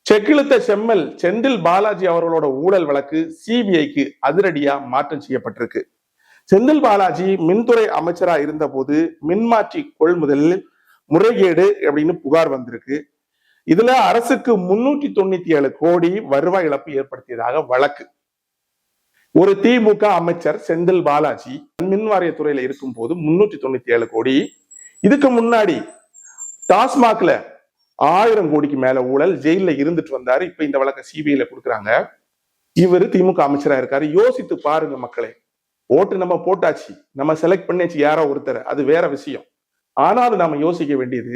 செக்கிழுத்த செம்மல் செந்தில் பாலாஜி அவர்களோட ஊழல் வழக்கு சிபிஐக்கு அதிரடியா மாற்றம் செய்யப்பட்டிருக்கு. செந்தில் பாலாஜி மின்துறை அமைச்சரா இருந்த போது மின்மாற்றி கொள்முதலில் முறைகேடு அப்படின்னு புகார் வந்திருக்கு. இதுல அரசுக்கு 397 கோடி வருவாய் இழப்பு ஏற்படுத்தியதாக வழக்கு. ஒரு திமுக அமைச்சர் செந்தில் பாலாஜி மின்வாரிய துறையில இருக்கும் போது 397 கோடி. இதுக்கு முன்னாடி டாஸ்மாக்ல 1000 கோடிக்கு மேல ஊழல், ஜெயில இருந்துட்டு வந்தாரு. இப்ப இந்த வழக்க சிபிஐல கொடுக்குறாங்க. இவரு திமுக அமைச்சரா இருக்காரு. யோசித்து பாருங்க மக்களே. ஓட்டு நம்ம போட்டாச்சு, நம்ம செலக்ட் பண்ணியாச்சு யாரோ ஒருத்தர், அது வேற விஷயம். ஆனாலும் நாம யோசிக்க வேண்டியது,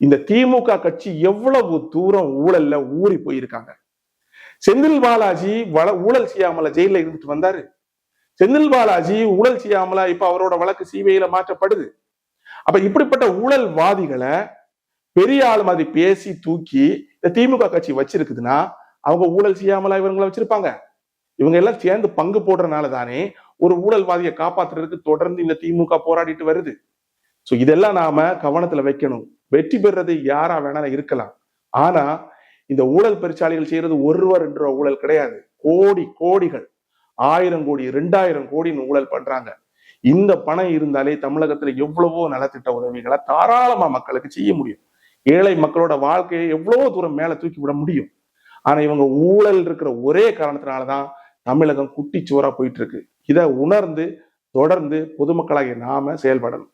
இந்த திமுக கட்சி எவ்வளவு தூரம் ஊழல்ல ஊறி போயிருக்காங்க. செந்தில் பாலாஜி ஊழல் செய்யாமல ஜெயில இருந்துட்டு வந்தாரு. செந்தில் பாலாஜி ஊழல் செய்யாமல இப்ப அவரோட வழக்கு சிபிஐல மாற்றப்படுது. அப்ப இப்படிப்பட்ட ஊழல்வாதிகளை பெரிய ஆள் மாதிரி பேசி தூக்கி இந்த திமுக கட்சி வச்சிருக்குதுன்னா அவங்க ஊழல் செய்யாமலா இவங்களை வச்சிருப்பாங்க? இவங்க எல்லாம் சேர்ந்து பங்கு போடுறதுனால தானே ஒரு ஊழல்வாதியை காப்பாத்துறதுக்கு தொடர்ந்து இந்த திமுக போராடிட்டு வருது. சோ இதெல்லாம் நாம கவனத்துல வைக்கணும். வெற்றி பெறுறது யாரா வேணாலும் இருக்கலாம். ஆனா இந்த ஊழல் பெருச்சாளிகள் செய்யறது 1 ரூபா 2 ரூபா ஊழல் கிடையாது. கோடிகள் 1000 கோடி 2000 கோடின்னு ஊழல் பண்றாங்க. இந்த பணம் இருந்தாலே தமிழகத்துல எவ்வளவோ நலத்திட்ட உதவிகளை தாராளமா மக்களுக்கு செய்ய முடியும். ஏழை மக்களோட வாழ்க்கையை எவ்வளவோ தூரம் மேல தூக்கி விட முடியும். ஆனா இவங்க ஊழல் இருக்கிற ஒரே காரணத்தினாலதான் தமிழகம் குட்டிச்சோரா போயிட்டு இருக்கு. இதை உணர்ந்து தொடர்ந்து பொதுமக்களாகிய நாம செயல்படணும்.